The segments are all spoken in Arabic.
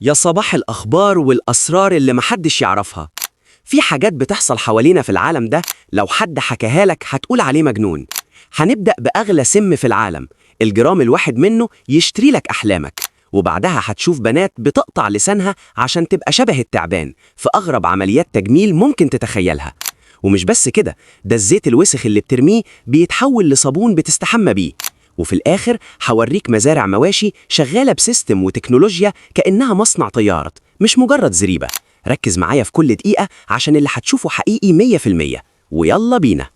يا صباح الأخبار والأسرار اللي محدش يعرفها. في حاجات بتحصل حوالينا في العالم ده لو حد حكاها لك هتقول عليه مجنون. هنبدأ بأغلى سم في العالم، الجرام الواحد منه يشتري لك أحلامك، وبعدها هتشوف بنات بتقطع لسانها عشان تبقى شبه التعبان في أغرب عمليات تجميل ممكن تتخيلها. ومش بس كده، ده الزيت الوسخ اللي بترميه بيتحول لصابون بتستحمى بيه. وفي الآخر هوريك مزارع مواشي شغالة بسيستم وتكنولوجيا كأنها مصنع طيارات، مش مجرد زريبة. ركز معايا في كل دقيقة عشان اللي هتشوفه حقيقي 100%. ويلا بينا.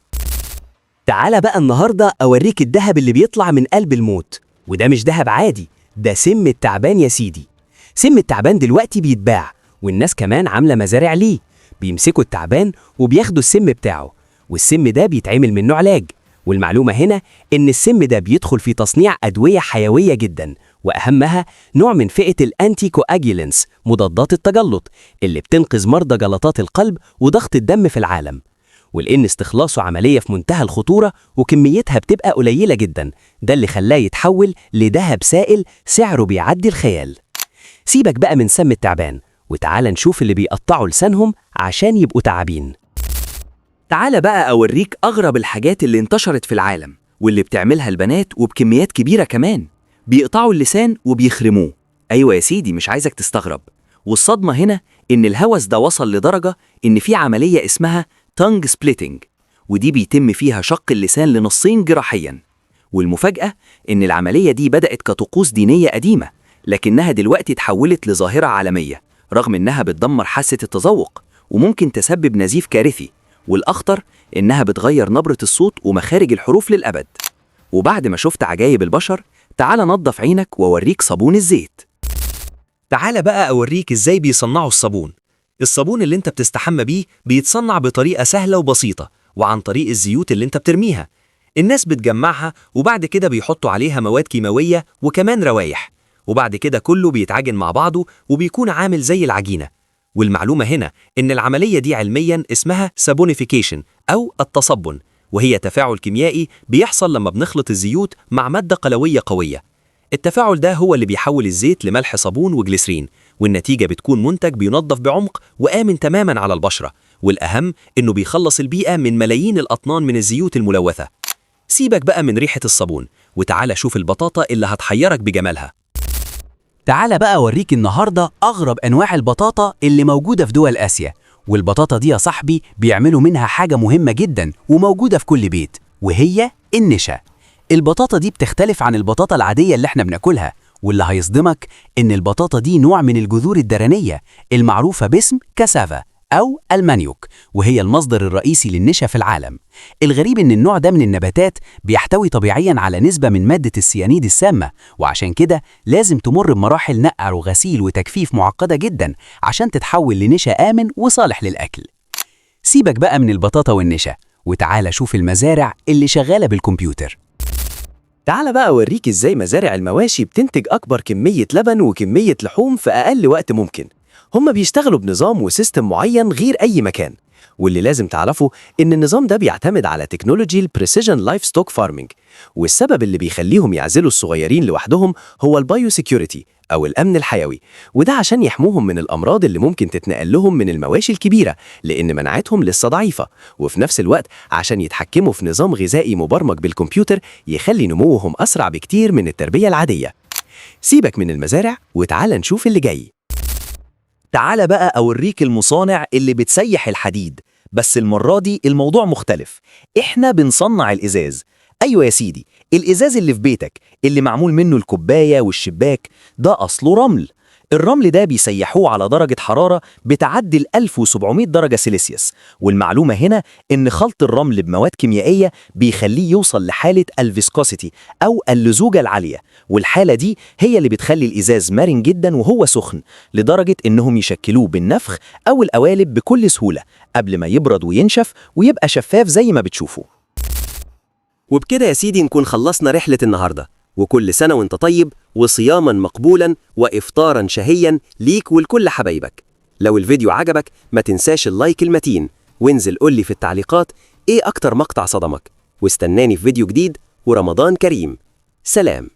تعالى بقى النهاردة أوريك الدهب اللي بيطلع من قلب الموت. وده مش دهب عادي، ده سم التعبان يا سيدي. سم التعبان دلوقتي بيتباع، والناس كمان عاملة مزارع ليه. بيمسكوا التعبان وبياخدوا السم بتاعه، والسم ده بيتعمل منه علاج. والمعلومة هنا إن السم ده بيدخل في تصنيع أدوية حيوية جداً، وأهمها نوع من فئة الأنتي كواجيلنس، مضادات التجلط، اللي بتنقذ مرضى جلطات القلب وضغط الدم في العالم. ولأن استخلاصه عملية في منتهى الخطورة وكميتها بتبقى قليلة جداً، ده اللي خلاه يتحول لدهب سائل سعره بيعدي الخيال. سيبك بقى من سم التعبان، وتعال نشوف اللي بيقطعوا لسانهم عشان يبقوا تعابين. تعال بقى أوريك أغرب الحاجات اللي انتشرت في العالم واللي بتعملها البنات وبكميات كبيرة كمان. بيقطعوا اللسان وبيخرموه. أيوة يا سيدي، مش عايزك تستغرب. والصدمة هنا إن الهوس ده وصل لدرجة إن في عملية اسمها تانج سبليتنج، ودي بيتم فيها شق اللسان لنصين جراحيا. والمفاجأة إن العملية دي بدأت كطقوس دينية قديمة، لكنها دلوقتي اتحولت لظاهرة عالمية، رغم إنها بتدمر حاسة التذوق وممكن تسبب نزيف كارثي. والأخطر إنها بتغير نبرة الصوت ومخارج الحروف للأبد. وبعد ما شفت عجايب البشر، تعال نضف عينك وأوريك صابون الزيت. تعال بقى أوريك إزاي بيصنعوا الصابون. الصابون اللي انت بتستحمى بيه بيتصنع بطريقة سهلة وبسيطة، وعن طريق الزيوت اللي انت بترميها. الناس بتجمعها وبعد كده بيحطوا عليها مواد كيماوية وكمان روايح، وبعد كده كله بيتعجن مع بعضه وبيكون عامل زي العجينة. والمعلومة هنا إن العملية دي علمياً اسمها سابونيفيكيشن أو التصبن، وهي تفاعل كيميائي بيحصل لما بنخلط الزيوت مع مادة قلوية قوية. التفاعل ده هو اللي بيحول الزيت لملح صابون وجليسرين، والنتيجة بتكون منتج بينظف بعمق وآمن تماماً على البشرة. والأهم إنه بيخلص البيئة من ملايين الأطنان من الزيوت الملوثة. سيبك بقى من ريحة الصابون، وتعالى شوف البطاطا اللي هتحيرك بجمالها. تعال بقى أوريك النهاردة أغرب أنواع البطاطا اللي موجودة في دول آسيا. والبطاطا دي يا صاحبي بيعملوا منها حاجة مهمة جدا وموجودة في كل بيت، وهي النشا. البطاطا دي بتختلف عن البطاطا العادية اللي احنا بناكلها، واللي هيصدمك إن البطاطا دي نوع من الجذور الدرنية المعروفة باسم كاسافا أو المانيوك، وهي المصدر الرئيسي للنشا في العالم. الغريب إن النوع ده من النباتات بيحتوي طبيعياً على نسبة من مادة السيانيد السامة، وعشان كده لازم تمر بمراحل نقع وغسيل وتجفيف معقدة جداً عشان تتحول لنشا آمن وصالح للأكل. سيبك بقى من البطاطا والنشا، وتعالى شوف المزارع اللي شغالة بالكمبيوتر. تعال بقى أوريك إزاي مزارع المواشي بتنتج أكبر كمية لبن وكمية لحوم في أقل وقت ممكن. هم بيشتغلوا بنظام وسيستم معين غير أي مكان، واللي لازم تعرفه إن النظام ده بيعتمد على تكنولوجي البريسيجن لايف ستوك فارمينج. والسبب اللي بيخليهم يعزلوا الصغيرين لوحدهم هو البايو سيكيورتي أو الأمن الحيوي، وده عشان يحموهم من الأمراض اللي ممكن تتنقل لهم من المواشي الكبيرة لأن مناعتهم لسه ضعيفة، وفي نفس الوقت عشان يتحكموا في نظام غذائي مبرمج بالكمبيوتر يخلي نموهم أسرع بكتير من التربية العادية. سيبك من المزارع وتعال نشوف اللي جاي. تعال بقى أوريك المصانع اللي بتسيح الحديد، بس المرة دي الموضوع مختلف. إحنا بنصنع الإزاز. أيوة يا سيدي، الإزاز اللي في بيتك اللي معمول منه الكوباية والشباك ده أصله رمل. الرمل ده بيسيحوه على درجة حرارة بتعدي 1700 درجة سيليسيوس. والمعلومة هنا إن خلط الرمل بمواد كيميائية بيخليه يوصل لحالة الفيسكوسيتي أو اللزوجة العالية، والحالة دي هي اللي بتخلي الإزاز مرن جدا وهو سخن، لدرجة إنهم يشكلوه بالنفخ أو القوالب بكل سهولة قبل ما يبرد وينشف ويبقى شفاف زي ما بتشوفوا. وبكده يا سيدي نكون خلصنا رحلة النهاردة، وكل سنة وانت طيب، وصياما مقبولا وإفطارا شهيا ليك ولكل حبايبك. لو الفيديو عجبك ما تنساش اللايك المتين، وانزل قولي في التعليقات ايه أكتر مقطع صدمك، واستناني في فيديو جديد، ورمضان كريم. سلام.